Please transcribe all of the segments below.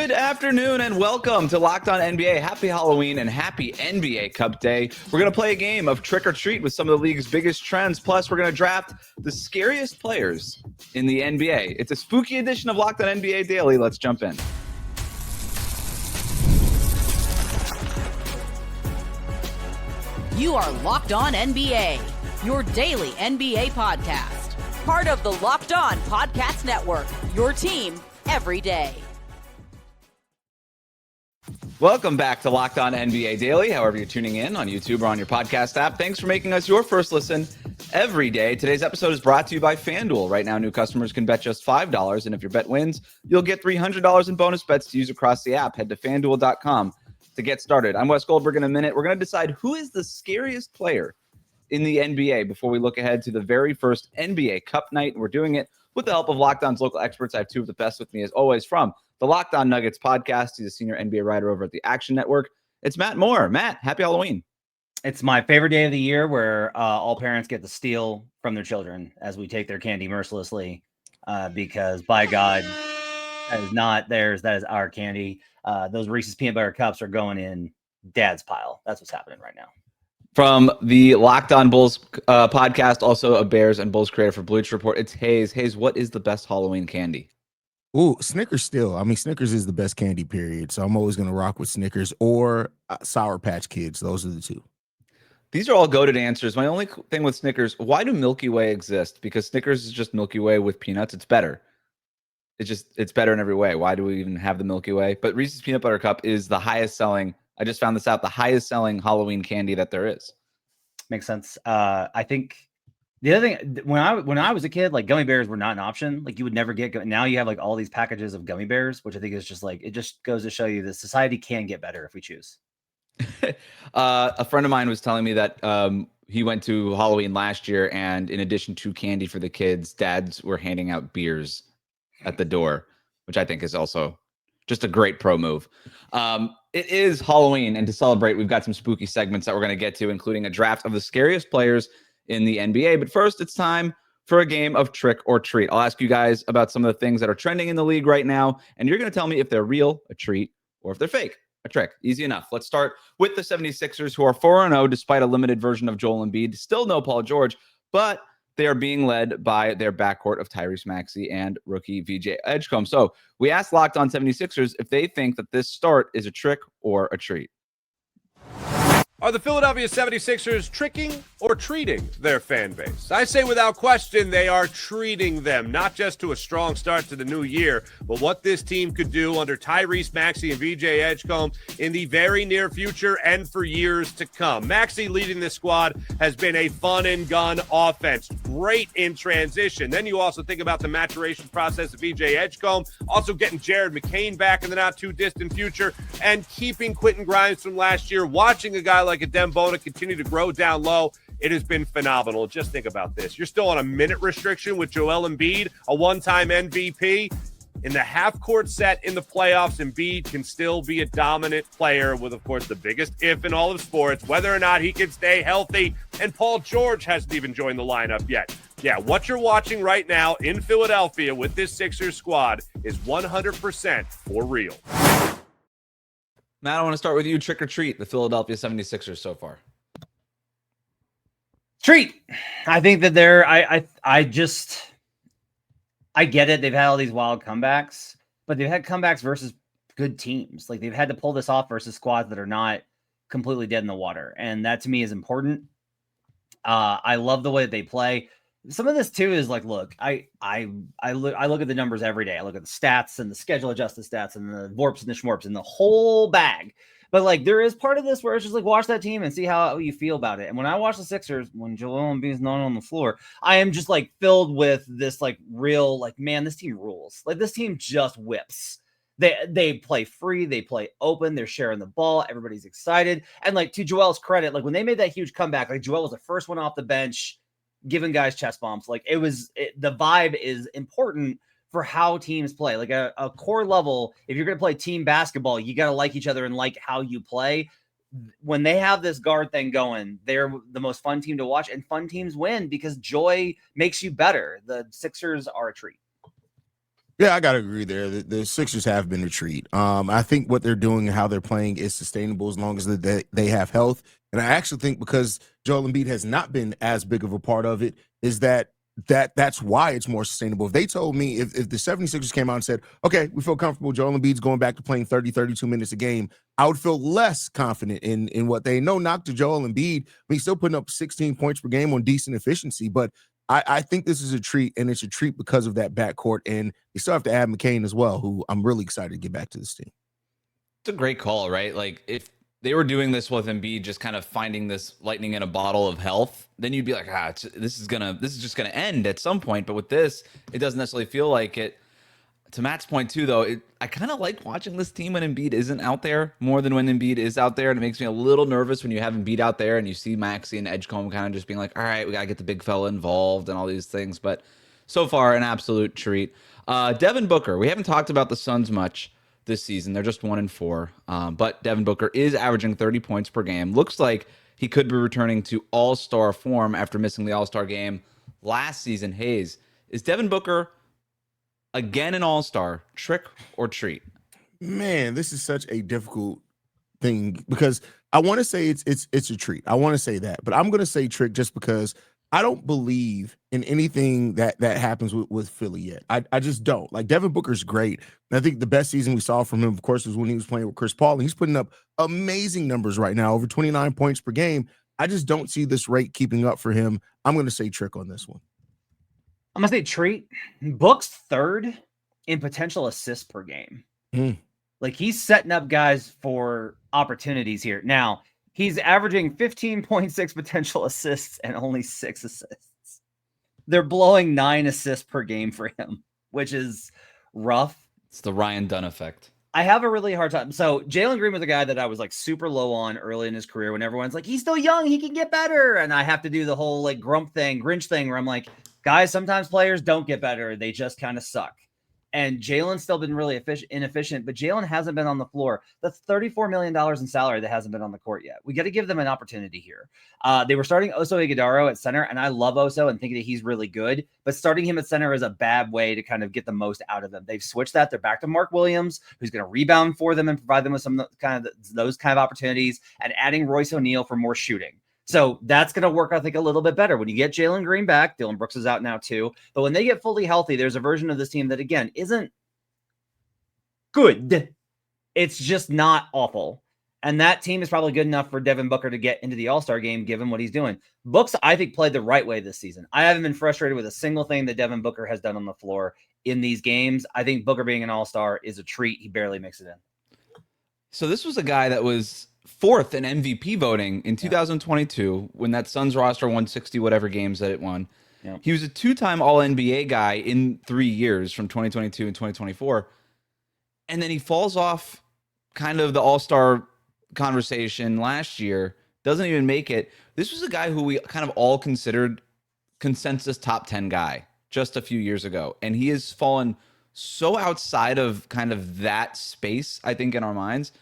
Good afternoon and welcome to Locked On NBA. Happy Halloween and happy NBA Cup Day. We're going to play a game of trick or treat with some of the league's biggest trends. Plus, we're going to draft the scariest players in the NBA. It's a spooky edition of Locked On NBA Daily. Let's jump in. You are Locked On NBA, your daily NBA podcast. Part of the Locked On Podcast Network, your team every day. Welcome back to Locked On NBA Daily, however you're tuning in on YouTube or on your podcast app. Thanks for making us your first listen every day. Today's episode is brought to you by FanDuel. Right now, new customers can bet just $5, and if your bet wins, you'll get $300 in bonus bets to use across the app. Head to FanDuel.com to get started. I'm Wes Goldberg. In a minute, we're going to decide who is the scariest player in the NBA before we look ahead to the very first NBA Cup night. We're doing it with the help of Locked On's local experts. I have two of the best with me, as always, from the Locked On Nuggets podcast. He's a senior NBA writer over at the Action Network. It's Matt Moore. Matt, happy Halloween. It's my favorite day of the year where all parents get to steal from their children as we take their candy mercilessly because, by God, that is not theirs. That is our candy. Those Reese's Peanut Butter Cups are going in Dad's pile. That's what's happening right now. From the Locked On Bulls podcast, also a Bears and Bulls creator for Bleacher Report, it's Haize. Haize, what is the best Halloween candy? Ooh, Snickers still. I mean, Snickers is the best candy, period. So I'm always going to rock with Snickers or Sour Patch Kids. Those are the two. These are all goated answers. My only thing with Snickers, why do Milky Way exist? Because Snickers is just Milky Way with peanuts. It's better. It's better in every way. Why do we even have the Milky Way? But Reese's Peanut Butter Cup is the highest selling. I just found this out, the highest selling Halloween candy that there is. Makes sense. I think the other thing, when I was a kid, like gummy bears were not an option. Like you would never get. Now you have like all these packages of gummy bears, which I think is just like, it just goes to show you that society can get better if we choose. A friend of mine was telling me that he went to Halloween last year, and in addition to candy for the kids, dads were handing out beers at the door, which I think is also just a great pro move. It is Halloween, and to celebrate, we've got some spooky segments that we're going to get to, including a draft of the scariest players in the NBA. But first, it's time for a game of trick or treat. I'll ask you guys about some of the things that are trending in the league right now, and you're going to tell me if they're real, a treat, or if they're fake, a trick. Easy enough. Let's start with the 76ers, who are 4-0 despite a limited version of Joel Embiid. Still no Paul George, but they are being led by their backcourt of Tyrese Maxey and rookie VJ Edgecombe. So we asked Locked On 76ers if they think that this start is a trick or a treat. Are the Philadelphia 76ers tricking or treating their fan base? I say without question they are treating them, not just to a strong start to the new year, but what this team could do under Tyrese Maxey and VJ Edgecombe in the very near future and for years to come. Maxey leading this squad has been a fun and gun offense, great in transition. Then you also think about the maturation process of VJ Edgecombe, also getting Jared McCain back in the not too distant future, and keeping Quentin Grimes from last year, watching a guy like a Dembona continue to grow down low. It has been phenomenal. Just think about this. You're still on a minute restriction with Joel Embiid, a one-time MVP. In the half-court set in the playoffs, Embiid can still be a dominant player with, of course, the biggest if in all of sports, whether or not he can stay healthy. And Paul George hasn't even joined the lineup yet. Yeah, what you're watching right now in Philadelphia with this Sixers squad is 100% for real. Matt, I want to start with you. Trick or treat, the Philadelphia 76ers so far. Treat. I think that they're, I get it. They've had all these wild comebacks, but they've had comebacks versus good teams. Like they've had to pull this off versus squads that are not completely dead in the water. And that to me is important. I love the way that they play. Some of this too is like, look, I look at the numbers every day. I look at the stats and the schedule adjusted stats and the VORPs and the schmorps and the whole bag. But like, there is part of this where it's just like, watch that team and see how you feel about it. And when I watch the Sixers, when Joel Embiid is not on the floor, I am just like filled with this like real, like, man, this team rules. Like this team just whips. They play free, they play open, they're sharing the ball, everybody's excited. And like to Joel's credit, like when they made that huge comeback, like Joel was the first one off the bench, giving guys chest bumps. Like the vibe is important for how teams play. Like a core level, if you're going to play team basketball, you got to like each other and like how you play. When they have this guard thing going, they're the most fun team to watch, and fun teams win because joy makes you better. The Sixers are a treat. Yeah, I gotta agree there. The Sixers have been a treat. I think what they're doing and how they're playing is sustainable as long as they have health. And I actually think because Joel Embiid has not been as big of a part of it, is that's why it's more sustainable. If they told me if the 76ers came out and said, okay, we feel comfortable, Joel Embiid's going back to playing 30, 32 minutes a game, I would feel less confident in what they know. Knock to Joel Embiid. He's still putting up 16 points per game on decent efficiency, but I think this is a treat, and it's a treat because of that backcourt. And you still have to add McCain as well, who I'm really excited to get back to this team. It's a great call, right? Like if they were doing this with Embiid, just kind of finding this lightning in a bottle of health, then you'd be like, this is just gonna end at some point. But with this, it doesn't necessarily feel like it. To Matt's point too, though, I kind of like watching this team when Embiid isn't out there more than when Embiid is out there, and it makes me a little nervous when you have Embiid out there and you see Maxey and Edgecombe kind of just being like, all right, we gotta get the big fella involved and all these things. But so far, an absolute treat. Devin Booker, we haven't talked about the Suns much this season. They're just 1-4, but Devin Booker is averaging 30 points per game. Looks like he could be returning to All-Star form after missing the All-Star game last season. Haize, is Devin Booker again an All-Star, trick or treat? Man, this is such a difficult thing because I want to say it's a treat. I want to say that, but I'm going to say trick just because I don't believe in anything that happens with Philly yet. I just don't. Like, Devin Booker's great. And I think the best season we saw from him, of course, was when he was playing with Chris Paul, and he's putting up amazing numbers right now, over 29 points per game. I just don't see this rate keeping up for him. I'm going to say trick on this one. I'm going to say treat. Book's third in potential assists per game. Like, he's setting up guys for opportunities here. Now, he's averaging 15.6 potential assists and only 6 assists. They're blowing 9 assists per game for him, which is rough. It's the Ryan Dunn effect. I have a really hard time. So Jalen Green was a guy that I was like super low on early in his career when everyone's like, he's still young, he can get better. And I have to do the whole like Grinch thing where I'm like, guys, sometimes players don't get better. They just kind of suck. And Jalen's still been really inefficient, but Jalen hasn't been on the floor. That's $34 million in salary that hasn't been on the court yet. We got to give them an opportunity here. They were starting Oso Ighodaro at center, and I love Oso and think that he's really good, but starting him at center is a bad way to kind of get the most out of them. They've switched that. They're back to Mark Williams, who's going to rebound for them and provide them with some kind of those kind of opportunities, and adding Royce O'Neal for more shooting. So that's going to work, I think, a little bit better. When you get Jalen Green back, Dylan Brooks is out now too. But when they get fully healthy, there's a version of this team that, again, isn't good. It's just not awful. And that team is probably good enough for Devin Booker to get into the All-Star game, given what he's doing. Books, I think, played the right way this season. I haven't been frustrated with a single thing that Devin Booker has done on the floor in these games. I think Booker being an All-Star is a treat. He barely makes it in. So this was a guy that was fourth in MVP voting in 2022 when that Suns roster won 60 whatever games that it won. Yeah. He was a 2-time All-NBA guy in 3 years from 2022 and 2024. And then he falls off kind of the All-Star conversation last year, doesn't even make it. This was a guy who we kind of all considered consensus top 10 guy just a few years ago. And he has fallen so outside of kind of that space, I think, in our minds.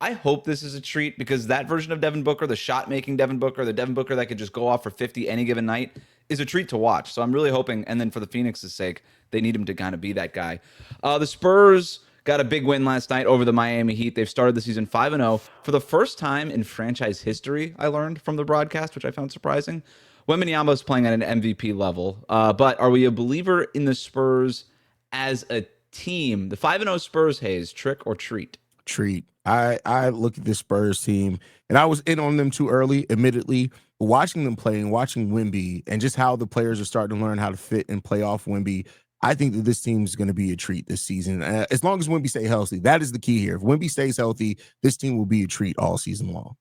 I hope this is a treat because that version of Devin Booker, the shot-making Devin Booker, the Devin Booker that could just go off for 50 any given night, is a treat to watch. So I'm really hoping, and then for the Phoenix's sake, they need him to kind of be that guy. The Spurs got a big win last night over the Miami Heat. They've started the season 5-0 for the first time in franchise history, I learned from the broadcast, which I found surprising. Wembanyama is playing at an MVP level. But are we a believer in the Spurs as a team? The 5-0 Spurs, Haize, trick or treat? Treat. I look at this Spurs team, and I was in on them too early, admittedly. Watching them play and watching Wemby and just how the players are starting to learn how to fit and play off Wemby, I think that this team is going to be a treat this season. As long as Wemby stays healthy, that is the key here. If Wemby stays healthy, this team will be a treat all season long.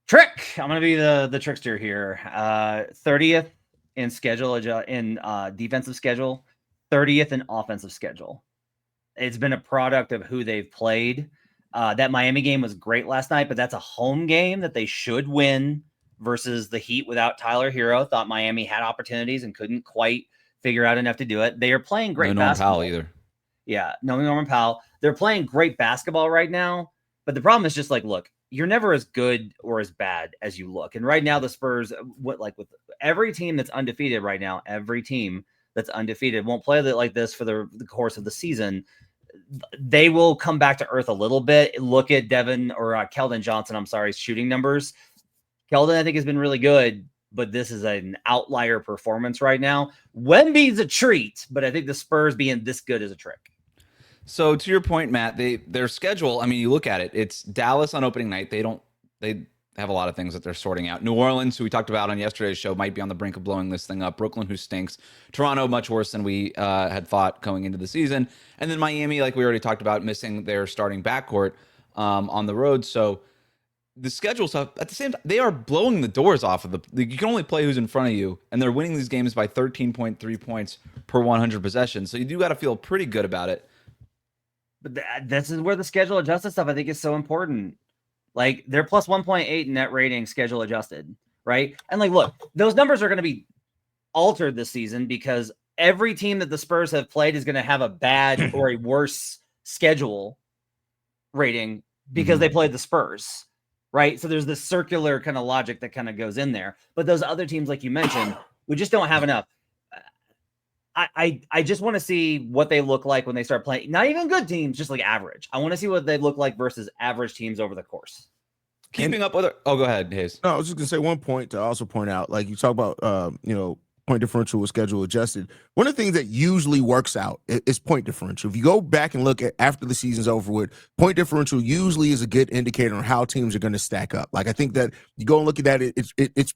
Trick. I'm going to be the trickster here. 30th in schedule, in defensive schedule, 30th in offensive schedule. It's been a product of who they've played. That Miami game was great last night, but that's a home game that they should win versus the Heat without Tyler Hero. Thought Miami had opportunities and couldn't quite figure out enough to do it. They are playing great basketball. No Norman Powell either. Yeah, no Norman Powell. They're playing great basketball right now, but the problem is just like, look, you're never as good or as bad as you look. And right now the Spurs, with every team that's undefeated right now, every team that's undefeated, won't play like this for the course of the season, they will come back to earth a little bit. Look at Devin or Keldon Johnson, I'm sorry, shooting numbers. Keldon, I think, has been really good, but this is an outlier performance right now. Wemby's a treat, but I think the Spurs being this good is a trick. So to your point, Matt, their schedule, I mean, you look at it, it's Dallas on opening night. They have a lot of things that they're sorting out. New Orleans, who we talked about on yesterday's show, might be on the brink of blowing this thing up. Brooklyn, who stinks. Toronto, much worse than we had thought going into the season. And then Miami, like we already talked about, missing their starting backcourt on the road. So the schedule stuff, at the same time, they are blowing the doors off of you can only play who's in front of you, and they're winning these games by 13.3 points per 100 possessions. So you do got to feel pretty good about it. But this is where the schedule adjusted stuff, I think, is so important. Like, they're plus 1.8 net rating schedule adjusted, right? And like, look, those numbers are going to be altered this season because every team that the Spurs have played is going to have a bad or a worse schedule rating because they played the Spurs, right? So there's this circular kind of logic that kind of goes in there. But those other teams, like you mentioned, we just don't have enough. I just want to see what they look like when they start playing. Not even good teams, just like average. I want to see what they look like versus average teams over the course. Keeping up with it. Oh, go ahead, Haize. No, I was just gonna say one point to also point out, like you talk about, point differential with schedule adjusted. One of the things that usually works out is point differential. If you go back and look at after the season's over with, point differential usually is a good indicator on how teams are going to stack up. Like I think that you go and look at that, it's a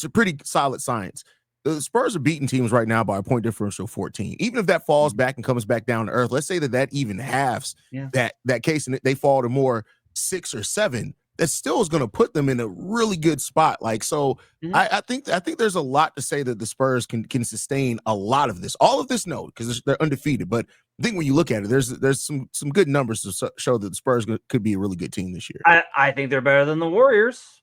pretty solid science. The Spurs are beating teams right now by a point differential 14. Even if that falls back and comes back down to earth, let's say that even halves that case and they fall to more 6 or 7. That still is going to put them in a really good spot. Like, so I think there's a lot to say that the Spurs can sustain a lot of this. All of this, no, because they're undefeated. But I think when you look at it, there's some good numbers to show that the Spurs could be a really good team this year. I think they're better than the Warriors.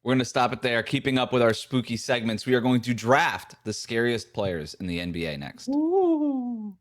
We're going to stop it there. Keeping up with our spooky segments, we are going to draft the scariest players in the NBA next. Ooh.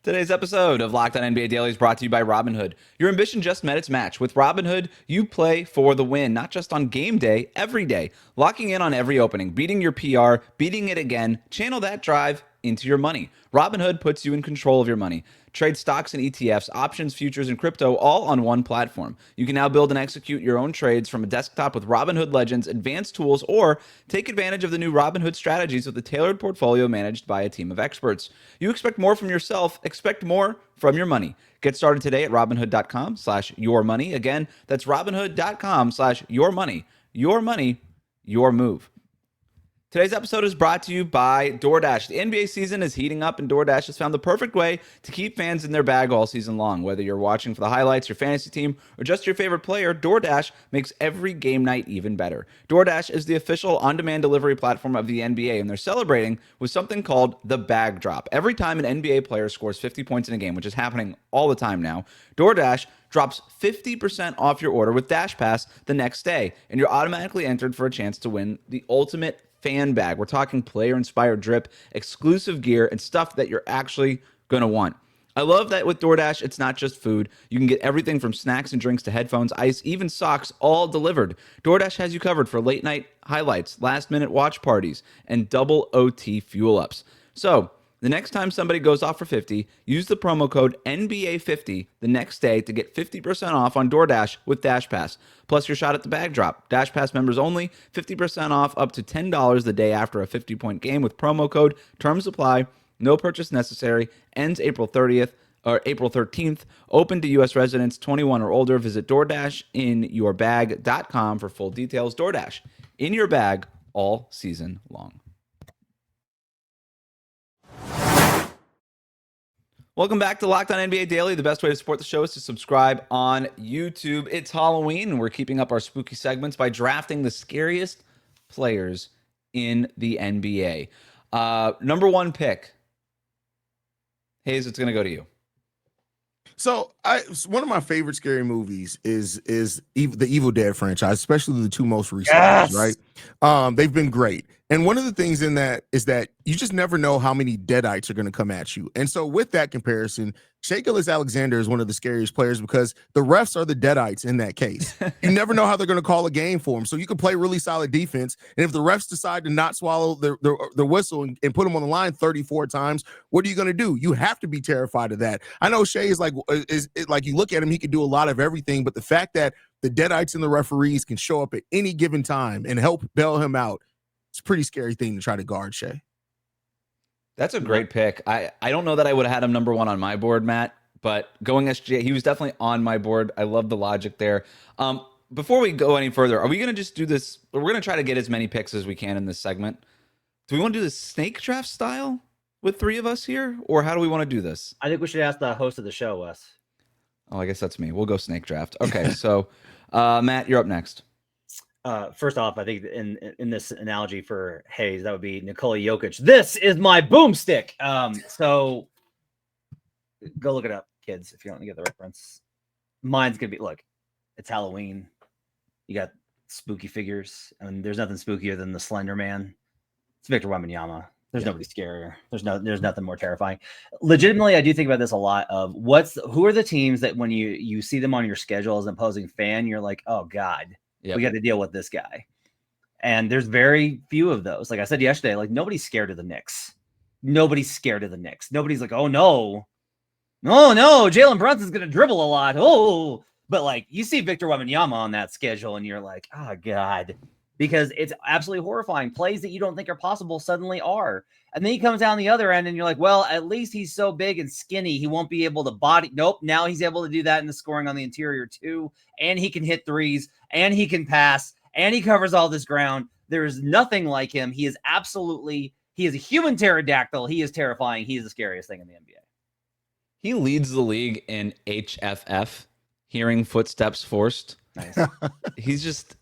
Today's episode of Locked On NBA Daily is brought to you by Robinhood. Your ambition just met its match. With Robinhood, you play for the win, not just on game day, every day. Locking in on every opening, beating your PR, beating it again. Channel that drive into your money. Robinhood puts you in control of your money. Trade stocks and ETFs, options, futures, and crypto all on one platform. You can now build and execute your own trades from a desktop with Robinhood Legends, advanced tools, or take advantage of the new Robinhood strategies with a tailored portfolio managed by a team of experts. You expect more from yourself, expect more from your money. Get started today at Robinhood.com/yourmoney. Again, that's Robinhood.com/yourmoney. Your money, your move. Today's episode is brought to you by DoorDash. The NBA season is heating up, and DoorDash has found the perfect way to keep fans in their bag all season long. Whether you're watching for the highlights, your fantasy team, or just your favorite player, DoorDash makes every game night even better. DoorDash is the official on-demand delivery platform of the NBA, and they're celebrating with something called the Bag Drop. Every time an NBA player scores 50 points in a game, which is happening all the time now, DoorDash drops 50% off your order with Dash Pass the next day, and you're automatically entered for a chance to win the ultimate fan bag. We're talking player-inspired drip, exclusive gear, and stuff that you're actually going to want. I love that with DoorDash, it's not just food. You can get everything from snacks and drinks to headphones, ice, even socks, all delivered. DoorDash has you covered for late-night highlights, last-minute watch parties, and double OT fuel-ups. So, the next time somebody goes off for 50, use the promo code NBA50 the next day to get 50% off on DoorDash with Dash Pass. Plus your shot at the bag drop. Dash Pass members only, 50% off up to $10 the day after a 50-point game with promo code. Terms apply. No purchase necessary. Ends April 30th or April 13th. Open to U.S. residents 21 or older. Visit DoorDashInYourBag.com for full details. DoorDash, in your bag all season long. Welcome back to Locked On NBA Daily. The best way to support the show is to subscribe on YouTube. It's Halloween, and we're keeping up our spooky segments by drafting the scariest players in the NBA. Number one pick. Haize, it's going to go to you. So one of my favorite scary movies is the Evil Dead franchise, especially the two most recent ones, right? They've been great. And one of the things in that is that you just never know how many deadites are going to come at you. And so with that comparison, Gilgeous-Alexander is one of the scariest players because the refs are the deadites in that case. You never know how they're going to call a game for him. So you can play really solid defense. And if the refs decide to not swallow their whistle and put him on the line 34 times, what are you going to do? You have to be terrified of that. I know Shai is like you look at him, he can do a lot of everything. But the fact that the deadites and the referees can show up at any given time and help bail him out, it's a pretty scary thing to try to guard Shai. That's a great pick. I don't know that I would have had him number 1 on my board, Matt, but going SGA, he was definitely on my board. I love the logic there. Before we go any further, are we going to just do this? We're going to try to get as many picks as we can in this segment. Do we want to do this snake draft style with 3 of us here, or how do we want to do this? I think we should ask the host of the show, Wes. Oh, I guess that's me. We'll go snake draft. Okay, so Matt, you're up next. First off, I think in this analogy for Haize, that would be Nikola Jokic. This is my boomstick. So go look it up, kids, if you want to get the reference. Mine's gonna be, look, it's Halloween. You got spooky figures, and there's nothing spookier than the Slender Man. It's Victor Wembanyama. There's nobody scarier. There's nothing more terrifying. Legitimately, I do think about this a lot. Of who are the teams that when you see them on your schedule as an opposing fan, you're like, oh God. Yep. We got to deal with this guy. And there's very few of those. Like I said yesterday, like nobody's scared of the Knicks. Nobody's scared of the Knicks. Nobody's like, oh no, Jalen Brunson's going to dribble a lot. Oh, but like you see Victor Wembanyama on that schedule and you're like, oh God, because it's absolutely horrifying. Plays that you don't think are possible suddenly are. And then he comes down the other end and you're like, well, at least he's so big and skinny. He won't be able to body. Nope. Now he's able to do that in the scoring on the interior too. And he can hit threes and he can pass and he covers all this ground. There is nothing like him. He is a human pterodactyl. He is terrifying. He is the scariest thing in the NBA. He leads the league in HFF, hearing footsteps forced. Nice. He's just,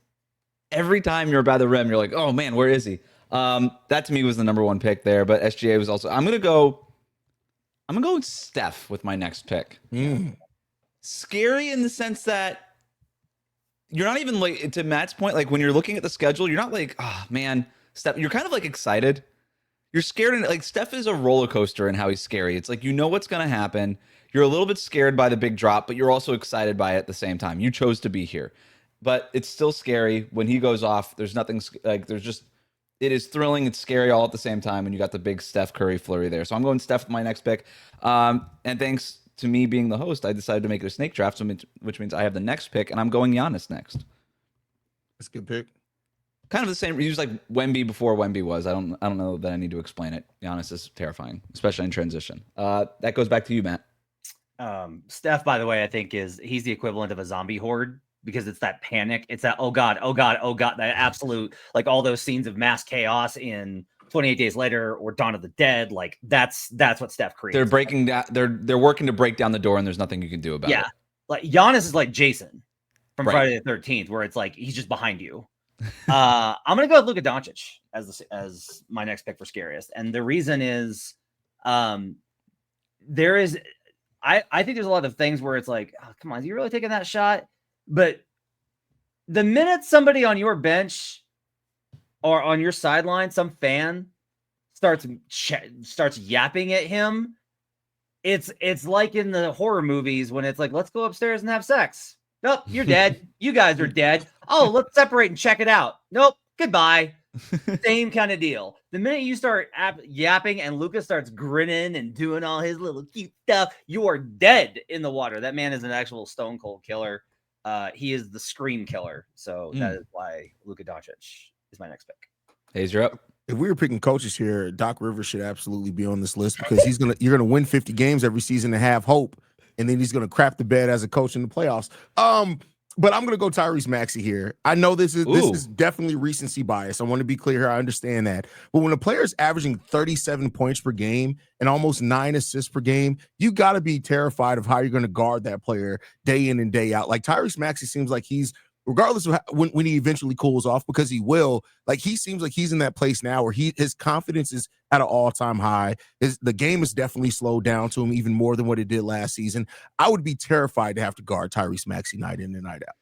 every time you're by the rim, you're like, oh man, where is he? That to me was the number 1 pick there, but SGA was also, I'm gonna go with Steph with my next pick. Scary in the sense that you're not even like, to Matt's point, like when you're looking at the schedule, you're not like, oh man, Steph, you're kind of like excited. You're scared, and like Steph is a roller coaster in how he's scary. It's like, you know what's gonna happen. You're a little bit scared by the big drop, but you're also excited by it at the same time. You chose to be here. But it's still scary when he goes off. There's nothing like, it is thrilling. It's scary all at the same time. And you got the big Steph Curry flurry there. So I'm going Steph with my next pick. And thanks to me being the host, I decided to make it a snake draft, which means I have the next pick, and I'm going Giannis next. That's a good pick. Kind of the same. He was like Wemby before Wemby was. I don't know that I need to explain it. Giannis is terrifying, especially in transition. That goes back to you, Matt. Steph, by the way, I think he's the equivalent of a zombie horde. Because it's that panic. It's that, oh God, that absolute, like all those scenes of mass chaos in 28 Days Later or Dawn of the Dead. Like that's what Steph creates. They're breaking down. They're working to break down the door, and there's nothing you can do about it. Yeah, like Giannis is like Jason from Friday the 13th, where it's like he's just behind you. I'm gonna go with Luka Doncic as my next pick for scariest, and the reason is, I think there's a lot of things where it's like, oh, come on, is he really taking that shot? But the minute somebody on your bench or on your sideline, some fan starts yapping at him, it's like in the horror movies when it's like, let's go upstairs and have sex. Nope, you're dead. You guys are dead. Oh, let's separate and check it out. Nope, goodbye. Same kind of deal. The minute you start yapping and Luka starts grinning and doing all his little cute stuff, you are dead in the water. That man is an actual stone cold killer. He is the scream killer. So that is why Luka Doncic is my next pick. Haize, you're up. If we were picking coaches here, Doc Rivers should absolutely be on this list because you're gonna win 50 games every season and have hope, and then he's gonna crap the bed as a coach in the playoffs. But I'm gonna go Tyrese Maxey here. I know this is definitely recency bias. I want to be clear here. I understand that. But when a player is averaging 37 points per game and almost 9 assists per game, you got to be terrified of how you're going to guard that player day in and day out. Like Tyrese Maxey seems like he's, regardless of when he eventually cools off, because he will, like he seems like he's in that place now where his confidence is at an all-time high. The game is definitely slowed down to him even more than what it did last season. I would be terrified to have to guard Tyrese Maxey night in and night out.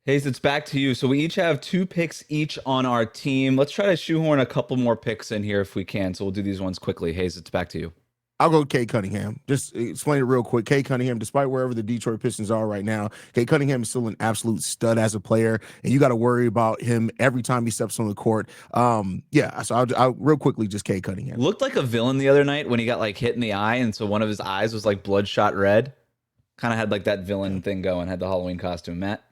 Haize, it's back to you. So we each have 2 picks each on our team. Let's try to shoehorn a couple more picks in here if we can. So we'll do these ones quickly. Haize, it's back to you. I'll go Kay Cunningham. Just explain it real quick. Kay Cunningham, despite wherever the Detroit Pistons are right now, Kay Cunningham is still an absolute stud as a player, and you got to worry about him every time he steps on the court. So I'll real quickly just Kay Cunningham. Looked like a villain the other night when he got like hit in the eye, and so one of his eyes was like bloodshot red. Kind of had like that villain thing going. Had the Halloween costume. Matt.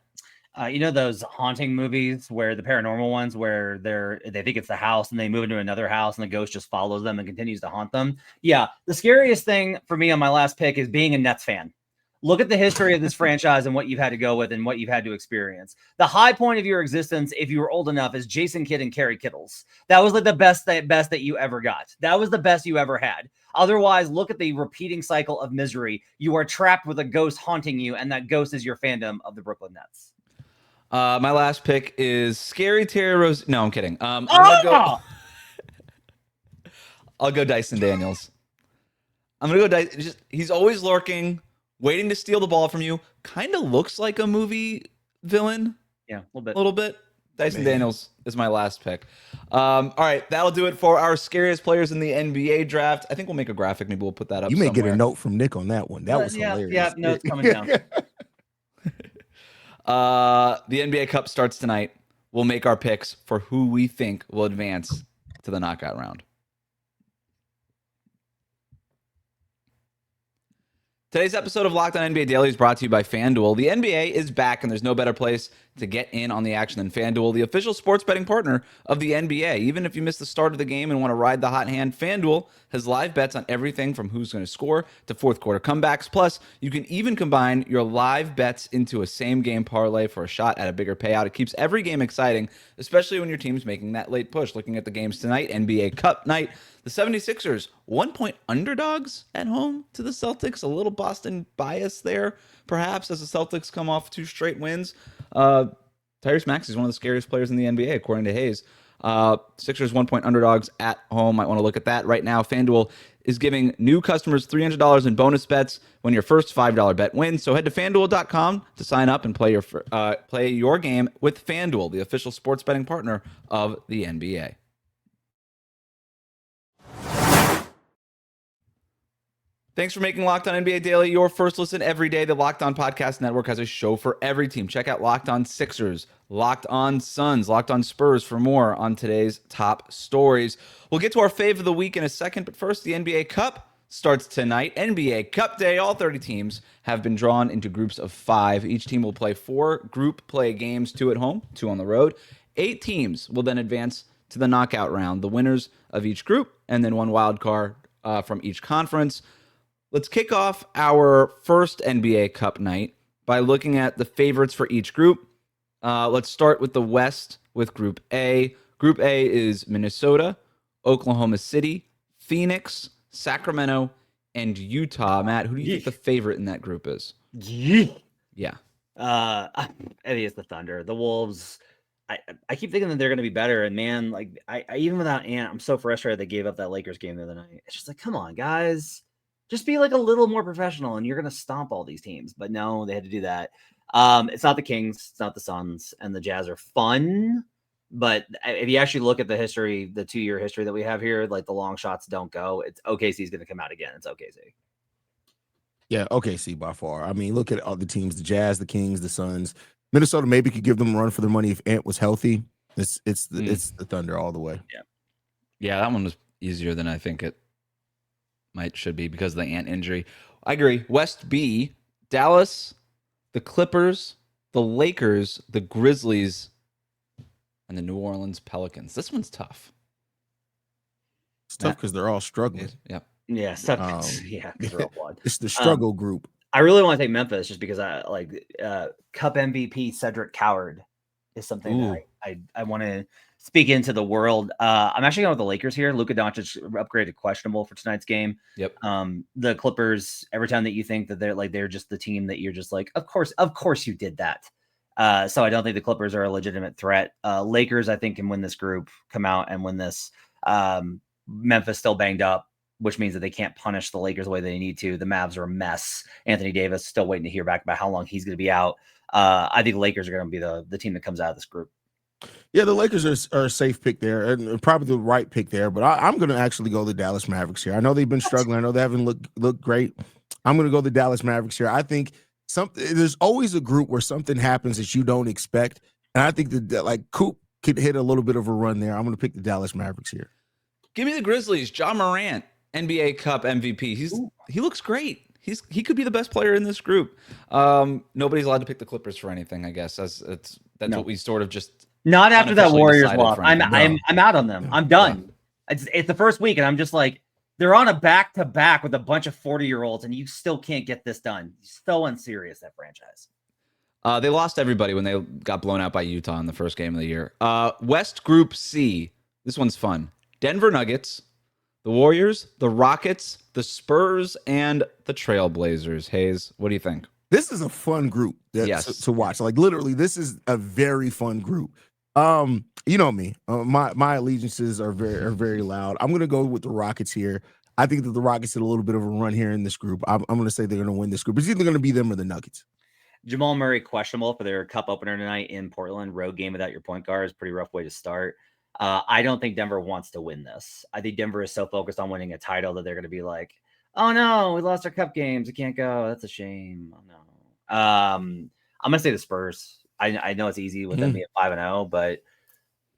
You know those haunting movies where the paranormal ones where they think it's the house and they move into another house and the ghost just follows them and continues to haunt them. Yeah, the scariest thing for me on my last pick is being a Nets fan. Look at the history of this franchise and what you've had to go with and what you've had to experience. The high point of your existence, if you were old enough, is Jason Kidd and Kerry Kittles. That was like the best that you ever got. That was the best you ever had. Otherwise, look at the repeating cycle of misery. You are trapped with a ghost haunting you, and that ghost is your fandom of the Brooklyn Nets. My last pick is Scary Terry Rose. No, I'm kidding. I'll go Dyson Daniels. I'm gonna go he's always lurking, waiting to steal the ball from you. Kind of looks like a movie villain. Yeah, a little bit. Dyson Daniels is my last pick. All right, that'll do it for our scariest players in the NBA draft. I think we'll make a graphic. Maybe we'll put that up. You may get a note from Nick on that one. That was hilarious. Yeah, notes coming down. The NBA Cup starts tonight. We'll make our picks for who we think will advance to the knockout round. Today's episode of Locked On NBA Daily is brought to you by FanDuel. The NBA is back, and there's no better place to get in on the action than FanDuel, the official sports betting partner of the NBA. Even if you miss the start of the game and want to ride the hot hand, FanDuel has live bets on everything from who's going to score to fourth quarter comebacks. Plus, you can even combine your live bets into a same-game parlay for a shot at a bigger payout. It keeps every game exciting, especially when your team's making that late push. Looking at the games tonight, NBA Cup night, the 76ers, 1-point underdogs at home to the Celtics. A little Boston bias there, perhaps, as the Celtics come off 2 straight wins. Tyrese Maxey is one of the scariest players in the NBA, according to Haize. Sixers 1-point underdogs at home. Might want to look at that right now. FanDuel is giving new customers $300 in bonus bets when your first $5 bet wins. So head to FanDuel.com to sign up and play your game with FanDuel, the official sports betting partner of the NBA. Thanks for making Locked On NBA Daily your first listen every day. The Locked On Podcast Network has a show for every team. Check out Locked On Sixers, Locked On Suns, Locked On Spurs for more on today's top stories. We'll get to our fave of the week in a second, but first, the NBA Cup starts tonight. NBA Cup Day. All 30 teams have been drawn into groups of 5. Each team will play 4 group play games, 2 at home, 2 on the road. 8 teams will then advance to the knockout round, the winners of each group, and then 1 wild card from each conference. Let's kick off our first NBA Cup night by looking at the favorites for each group. Let's start with the West with Group A. Group A is Minnesota, Oklahoma City, Phoenix, Sacramento, and Utah. Matt, who do you think the favorite in that group is? Yeah. I think it's the Thunder. The Wolves, I keep thinking that they're going to be better. And man, like I even without Ant, I'm so frustrated they gave up that Lakers game the other night. It's just like, come on, guys. Just be like a little more professional and you're going to stomp all these teams. But no, they had to do that. It's not the Kings. It's not the Suns. And the Jazz are fun. But if you actually look at the history, the 2-year history that we have here, like the long shots don't go. It's OKC is going to come out again. It's OKC. Yeah, OKC by far. I mean, look at all the teams, the Jazz, the Kings, the Suns. Minnesota maybe could give them a run for their money if Ant was healthy. It's the Thunder all the way. Yeah, that one was easier than I think it should be because of the Ant injury. I agree. West B, Dallas, the Clippers, the Lakers, the Grizzlies, and the New Orleans Pelicans. This one's tough. It's tough because they're all struggling. Yep. Yeah. Yeah. They're all blood. It's the struggle group. I really want to take Memphis just because I like Cup MVP Cedric Coward is something that I want to speak into the world. I'm actually going with the Lakers here. Luka Doncic upgraded questionable for tonight's game. Yep. The Clippers, every time that you think that they're just the team that you're just like, of course you did that. So I don't think the Clippers are a legitimate threat. Lakers, I think, can win this group, come out and win this. Memphis still banged up, which means that they can't punish the Lakers the way they need to. The Mavs are a mess. Anthony Davis still waiting to hear back about how long he's going to be out. I think Lakers are going to be the team that comes out of this group. Yeah, the Lakers are a safe pick there, and probably the right pick there. But I'm going to actually go the Dallas Mavericks here. I know they've been struggling. I know they haven't looked great. I'm going to go the Dallas Mavericks here. I think there's always a group where something happens that you don't expect, and I think that like Coop could hit a little bit of a run there. I'm going to pick the Dallas Mavericks here. Give me the Grizzlies. Ja Morant, NBA Cup MVP. He looks great. He could be the best player in this group. Nobody's allowed to pick the Clippers for anything, I guess. That's what we sort of just. Not after that Warriors loss. I'm out on them. I'm done. Yeah. It's the first week, and I'm just like, they're on a back-to-back with a bunch of 40-year-olds, and you still can't get this done. So unserious, that franchise. They lost everybody when they got blown out by Utah in the first game of the year. West Group C. This one's fun. Denver Nuggets, the Warriors, the Rockets, the Spurs, and the Trailblazers. Haize, what do you think? This is a fun group to watch. Like, literally, this is a very fun group. You know me. My allegiances are very loud. I'm gonna go with the Rockets here. I think that the Rockets had a little bit of a run here in this group. I'm gonna say they're gonna win this group. It's either gonna be them or the Nuggets. Jamal Murray questionable for their cup opener tonight in Portland. Road game without your point guard is a pretty rough way to start. I don't think Denver wants to win this. I think Denver is so focused on winning a title that they're going to be like, oh no, we lost our cup games. We can't go. That's a shame. Oh no. I'm going to say the Spurs. I know it's easy with them being 5-0, but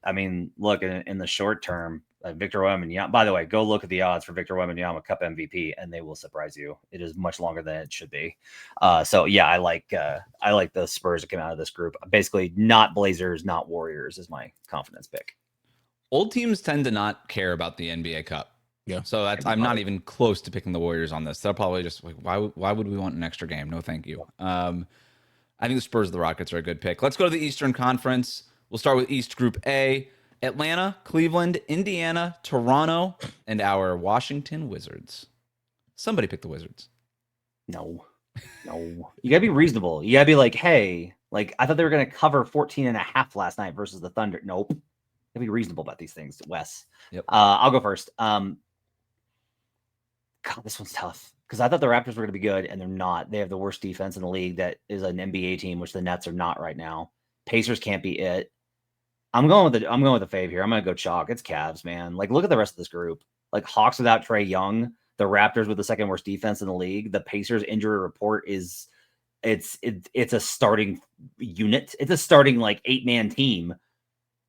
I mean, look, in the short term, Victor Wembanyama, by the way, go look at the odds for Victor Wembanyama Cup MVP, and they will surprise you. It is much longer than it should be. So yeah, I like the Spurs to come out of this group. Basically, not Blazers, not Warriors is my confidence pick. Old teams tend to not care about the NBA Cup. Yeah. So I'm not even close to picking the Warriors on this. They'll probably just like, why would we want an extra game? No, thank you. I think the Spurs and the Rockets are a good pick. Let's go to the Eastern Conference. We'll start with East Group A. Atlanta, Cleveland, Indiana, Toronto, and our Washington Wizards. Somebody pick the Wizards. No. You got to be reasonable. You got to be like, hey, like I thought they were going to cover 14.5 last night versus the Thunder. Nope. To be reasonable about these things, Wes. Yep. I'll go first. God, this one's tough because I thought the Raptors were going to be good, and they're not. They have the worst defense in the league. That is an NBA team, which the Nets are not right now. Pacers can't be it. I'm going with the Fave here. I'm going to go chalk. It's Cavs, man. Like, look at the rest of this group. Like Hawks without Trae Young, the Raptors with the second worst defense in the league. The Pacers injury report is it's a starting unit. It's a starting like 8-man team.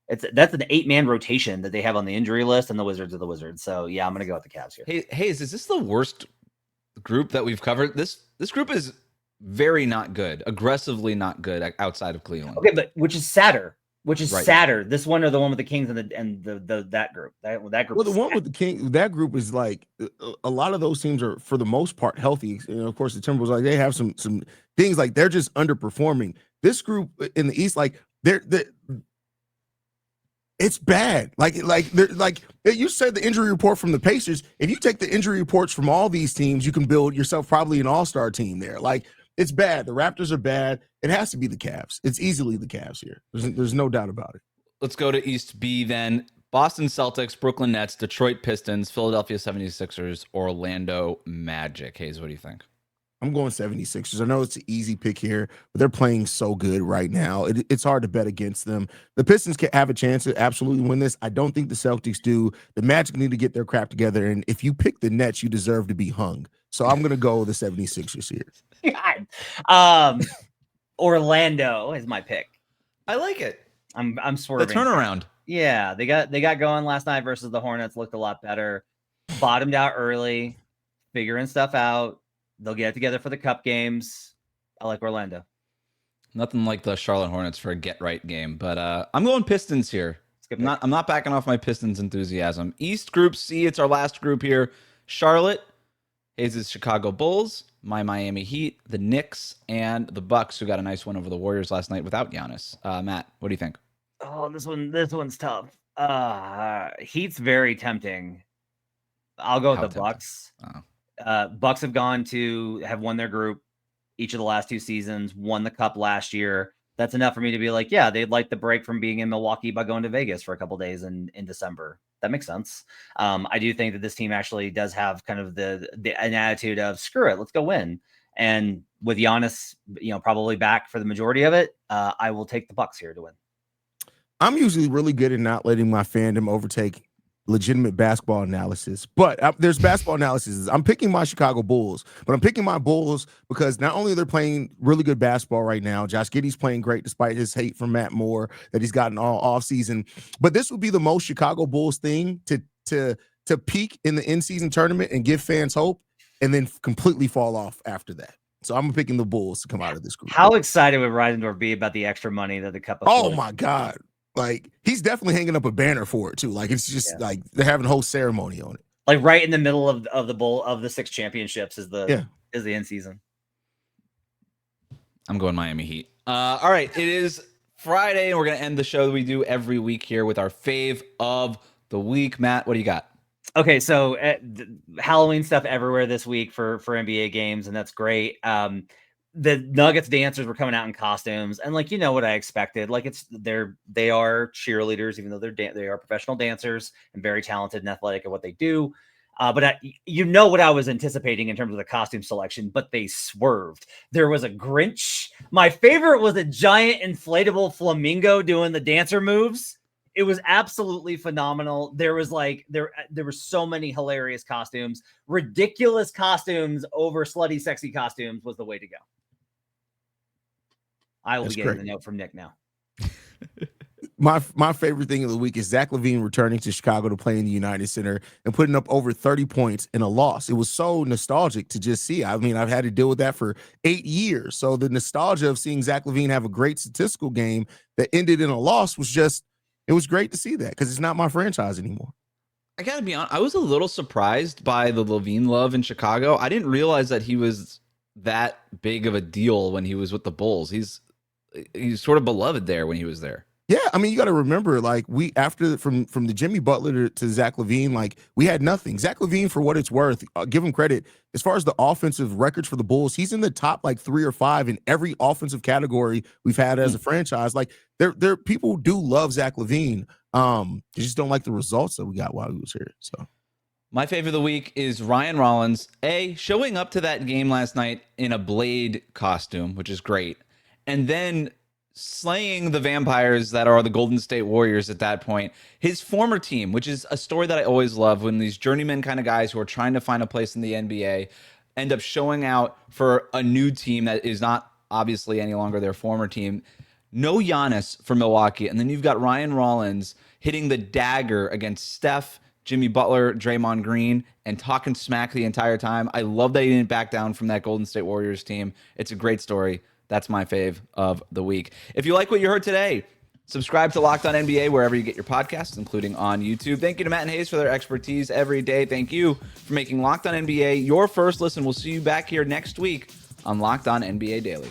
That's an 8-man rotation that they have on the injury list, and the Wizards are the Wizards. So yeah, I'm gonna go with the Cavs here. Hey, is this the worst group that we've covered? This group is very not good, aggressively not good outside of Cleveland. Okay, but which is sadder. Right. Sadder. This one or the one with the Kings and that group. That group. Well, the one with the Kings, that group is like a lot of those teams are for the most part healthy. You know, of course, the Timberwolves, like they have some things like they're just underperforming. This group in the East, like they're it's bad. Like you said, the injury report from the Pacers. If you take the injury reports from all these teams, you can build yourself probably an all-star team there. Like it's bad. The Raptors are bad. It has to be the Cavs. It's easily the Cavs here. There's no doubt about it. Let's go to East B then. Boston Celtics, Brooklyn Nets, Detroit Pistons, Philadelphia 76ers, Orlando Magic. Haize, what do you think? I'm going 76ers. I know it's an easy pick here, but they're playing so good right now. It's hard to bet against them. The Pistons can have a chance to absolutely win this. I don't think the Celtics do. The Magic need to get their crap together, and if you pick the Nets, you deserve to be hung. So I'm going to go with the 76ers here. God. Orlando is my pick. I like it. I'm swerving. The turnaround. Yeah, they got going last night versus the Hornets. Looked a lot better. Bottomed out early, figuring stuff out. They'll get it together for the cup games. I like Orlando. Nothing like the Charlotte Hornets for a get-right game, but I'm going Pistons here. I'm not backing off my Pistons enthusiasm. East Group C, it's our last group here. Charlotte, Haize's Chicago Bulls, my Miami Heat, the Knicks, and the Bucks, who got a nice win over the Warriors last night without Giannis. Matt, what do you think? Oh, this one's tough. Heat's very tempting. I'll go with the Bucks. Oh. Bucks have won their group each of the last 2 seasons, won the cup last year. That's enough for me to be like, yeah, they'd like the break from being in Milwaukee by going to Vegas for a couple days in December. That makes sense. I do think that this team actually does have kind of an attitude of screw it, let's go win. And with Giannis, probably back for the majority of it, I will take the Bucks here to win. I'm usually really good at not letting my fandom overtake legitimate basketball analysis, but there's basketball analysis. I'm picking my Chicago Bulls, but I'm picking my Bulls because not only are they playing really good basketball right now, Josh Giddey's playing great despite his hate from Matt Moore that he's gotten all offseason, but this would be the most Chicago Bulls thing to peak in the in-season tournament and give fans hope and then completely fall off after that. So I'm picking the Bulls to come out of this group. How excited would Reisendorf be about the extra money that the Cup of Oh my God. Like, he's definitely hanging up a banner for it too. Like, it's just like they're having a whole ceremony on it. Like right in the middle of the bowl of the 6 championships is the end season. I'm going Miami Heat. All right, it is Friday, and we're gonna end the show that we do every week here with our fave of the week. Matt, what do you got? Okay, so Halloween stuff everywhere this week for NBA games, and that's great. The Nuggets dancers were coming out in costumes, and what I expected. Like they are cheerleaders, even though they are professional dancers and very talented and athletic at what they do. But what I was anticipating in terms of the costume selection, but they swerved. There was a Grinch. My favorite was a giant inflatable flamingo doing the dancer moves. It was absolutely phenomenal. There was there were so many hilarious costumes. Ridiculous costumes over slutty, sexy costumes was the way to go. I will be getting the note from Nick now. My favorite thing of the week is Zach LaVine returning to Chicago to play in the United Center and putting up over 30 points in a loss. It was so nostalgic to just see. I mean, I've had to deal with that for 8 years. So the nostalgia of seeing Zach LaVine have a great statistical game that ended in a loss it was great to see that because it's not my franchise anymore. I gotta be honest, I was a little surprised by the LaVine love in Chicago. I didn't realize that he was that big of a deal when he was with the Bulls. He's sort of beloved there when he was there. Yeah, I mean, you got to remember, from the Jimmy Butler to Zach LaVine, we had nothing. Zach LaVine, for what it's worth, give him credit. As far as the offensive records for the Bulls, he's in the top 3 or 5 in every offensive category we've had as a franchise. There people do love Zach LaVine. They just don't like the results that we got while he was here. So, my favorite of the week is Ryan Rollins, showing up to that game last night in a Blade costume, which is great, and then slaying the vampires that are the Golden State Warriors at that point. His former team, which is a story that I always love, when these journeyman kind of guys who are trying to find a place in the NBA end up showing out for a new team that is not obviously any longer their former team. No Giannis for Milwaukee, and then you've got Ryan Rollins hitting the dagger against Steph, Jimmy Butler, Draymond Green, and talking smack the entire time. I love that he didn't back down from that Golden State Warriors team. It's a great story. That's my fave of the week. If you like what you heard today, subscribe to Locked On NBA wherever you get your podcasts, including on YouTube. Thank you to Matt and Haize for their expertise every day. Thank you for making Locked On NBA your first listen. We'll see you back here next week on Locked On NBA Daily.